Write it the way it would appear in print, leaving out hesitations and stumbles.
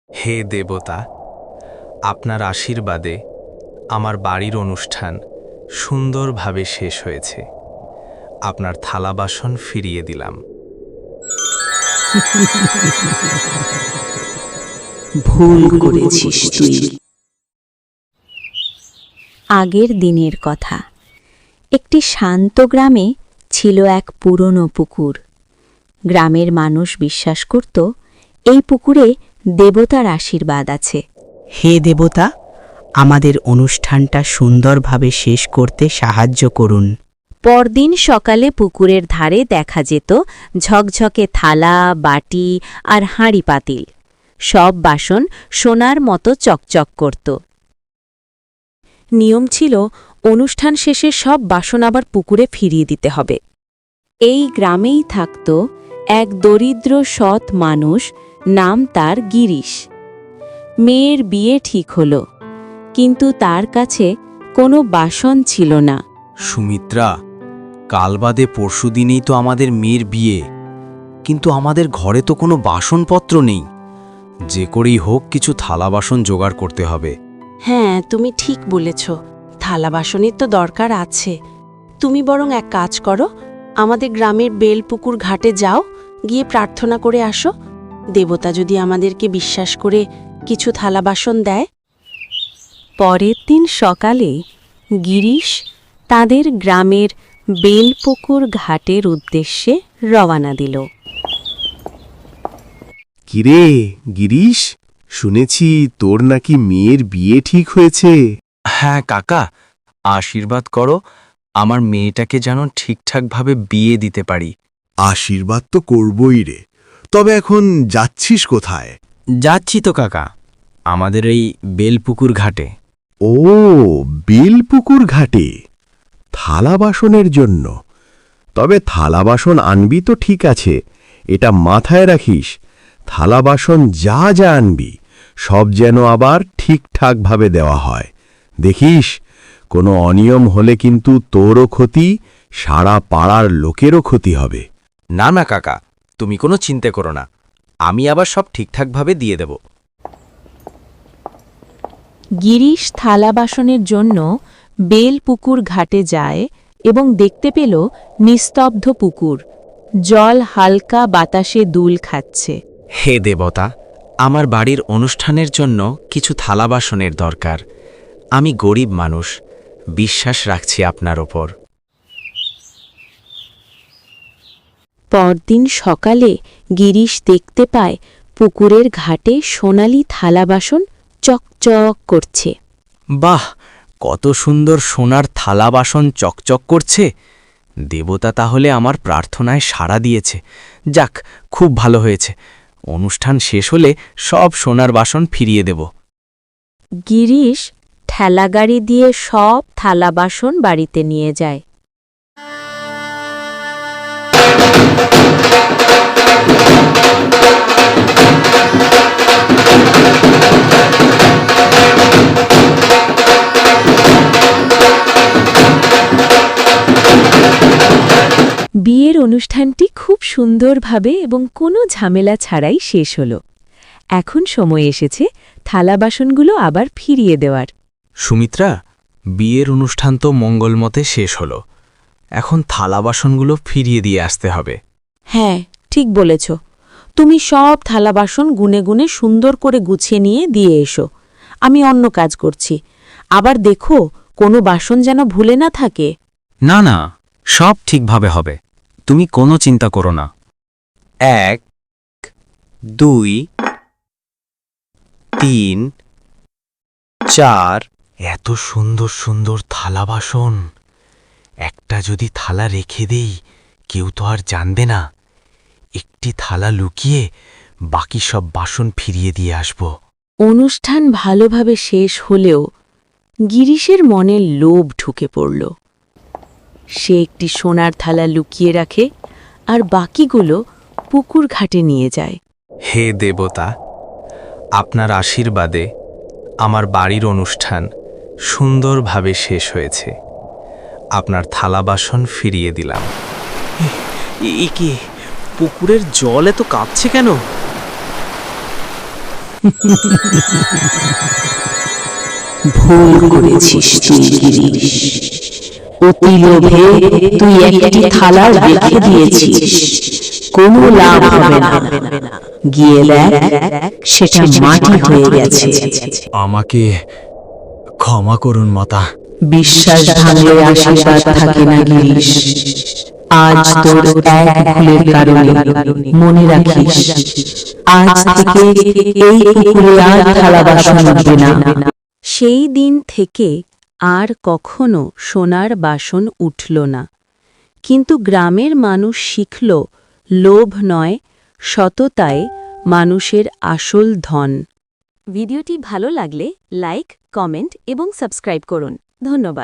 হে দেবতা, আপনার আশীর্বাদে আমার বাড়ির অনুষ্ঠান সুন্দরভাবে শেষ হয়েছে। আপনার থালা বাসন ফিরিয়ে দিলাম। ভুল করেছিস তুই। আগের দিনের কথা। একটি শান্ত গ্রামে ছিল এক পুরনো পুকুর। গ্রামের মানুষ বিশ্বাস করত এই পুকুরে দেবতার আশীর্বাদ আছে। হে দেবতা, আমাদের অনুষ্ঠানটা সুন্দরভাবে শেষ করতে সাহায্য করুন। পরদিন সকালে পুকুরের ধারে দেখা যেত ঝকঝকে থালা, বাটি আর হাঁড়ি পাতিল। সব বাসন সোনার মতো চকচক করত। নিয়ম ছিল অনুষ্ঠান শেষে সব বাসন আবার পুকুরে ফিরিয়ে দিতে হবে। এই গ্রামেই থাকত এক দরিদ্র সৎ মানুষ, নাম তার গিরিশ। মেয়ের বিয়ে ঠিক হল, কিন্তু তার কাছে কোনো বাসন ছিল না। সুমিত্রা, কাল বাদে পরশু দিনেই তো আমাদের মেয়ের বিয়ে, কিন্তু আমাদের ঘরে তো কোনো বাসনপত্র নেই। যে করেই হোক কিছু থালা বাসন জোগাড় করতে হবে। হ্যাঁ, তুমি ঠিক বলেছ, থালা বাসনের তো দরকার আছে। তুমি বরং এক কাজ করো, আমাদের গ্রামের বেলপুকুর ঘাটে যাও, গিয়ে প্রার্থনা করে আসো। দেবতা যদি আমাদেরকে বিশ্বাস করে কিছু থালা বাসন দেয়। পরের দিন সকালে গিরিশ তাদের গ্রামের বেলপুকুর ঘাটের উদ্দেশ্যে রওনা দিল। কিরে গিরিশ, শুনেছি তোর নাকি মেয়ের বিয়ে ঠিক হয়েছে। হ্যাঁ কাকা, আশীর্বাদ করো আমার মেয়েটাকে যেন ঠিকঠাকভাবে বিয়ে দিতে পারি। আশীর্বাদ তো করবই রে, তবে এখন যাচ্ছিস কোথায়? যাচ্ছি তো কাকা, আমাদের এই বেলপুকুর ঘাটে। ও, বেলপুকুর ঘাটে থালা বাসনের জন্য। তবে থালা বাসন আনবি তো ঠিক আছে, এটা মাথায় রাখিস, থালা বাসন যা যা আনবি সব যেন আবার ঠিকঠাকভাবে দেওয়া হয়। দেখিস, কোনো অনিয়ম হলে কিন্তু তোরও ক্ষতি, সারা পাড়ার লোকেরও ক্ষতি হবে। না না কাকা, তুমি কোনো চিন্তা করো না, আমি আবার সব ঠিকঠাকভাবে দিয়ে দেব। গিরিশ থালা বাসনের জন্য বেলপুকুর ঘাটে যায় এবং দেখতে পেল নিস্তব্ধ পুকুর, জল হালকা বাতাসে দুল খাচ্ছে। হে দেবতা, আমার বাড়ির অনুষ্ঠানের জন্য কিছু থালা বাসনের দরকার। আমি গরিব মানুষ, বিশ্বাস রাখছি আপনার ওপর। পরদিন সকালে গিরিশ দেখতে পায় পুকুরের ঘাটে সোনালি থালা বাসন চকচক করছে। বাহ, কত সুন্দর সোনার থালা বাসন চকচক করছে! দেবতা তাহলে আমার প্রার্থনায় সাড়া দিয়েছে। যাক, খুব ভালো হয়েছে। অনুষ্ঠান শেষ হলে সব সোনার বাসন ফিরিয়ে দেব। গিরিশ ঠেলাগাড়ি দিয়ে সব থালা বাসন বাড়িতে নিয়ে যায়। বিয়ের অনুষ্ঠানটি খুব সুন্দরভাবে এবং কোনো ঝামেলা ছাড়াই শেষ হল। এখন সময় এসেছে থালা বাসনগুলো আবার ফিরিয়ে দেওয়ার। সুমিত্রা, বিয়ের অনুষ্ঠান তো মঙ্গলমতে শেষ হলো, এখন থালা বাসনগুলো ফিরিয়ে দিয়ে আসতে হবে। হ্যাঁ, ঠিক বলেছ। তুমি সব থালা বাসন গুনে গুনে সুন্দর করে গুছিয়ে নিয়ে দিয়ে এসো। আমি অন্য কাজ করছি। আবার দেখো কোনো বাসন যেন ভুলে না থাকে। না না, সব ঠিকভাবে হবে, তুমি কোনো চিন্তা করো না। 1 2 3 4। এত সুন্দর সুন্দর থালা বাসন, একটা যদি থালা রেখে দেই কেউ তো আর জানবে না। একটি থালা লুকিয়ে বাকি সব বাসন ফিরিয়ে দিয়ে আসব। অনুষ্ঠান ভালোভাবে শেষ হলেও গিরিশের মনে লোভ ঢুকে পড়ল। সে একটি সোনার থালা লুকিয়ে রাখে আর বাকিগুলো পুকুর ঘাটে নিয়ে যায়। হে দেবতা, আপনার আশীর্বাদে আমার বাড়ির অনুষ্ঠান সুন্দরভাবে শেষ হয়েছে। আপনার থালা বাসন ফিরিয়ে দিলাম। এ কি, পুকুরের জল এত কাঁপছে কেন? ভুল করেছিস তুই গিরিশ। অতি লোভে তুই একটি থালা রেখে দিয়েছিস, কোনো লাভ হবে না। গিয়ে দেখ, সেটা মাটি হয়ে গেছে। আমাকে ক্ষমা করুন মাতা। বিশ্বাস ভাঙলে আশীর্বাদ থাকে না গিরিশ। আজ তোর এক ভুলের কারণে মনে রাখিস, আজ থেকে এই পুকুরে আর থালা বাসন উঠবে না। সেই দিন থেকে আর কখনো সোনার বাসন উঠল না। কিন্তু গ্রামের মানুষ শিখল, লোভ নয়, সততায় মানুষের আসল ধন। ভিডিওটি ভালো লাগলে লাইক, কমেন্ট এবং সাবস্ক্রাইব করুন। ধন্যবাদ।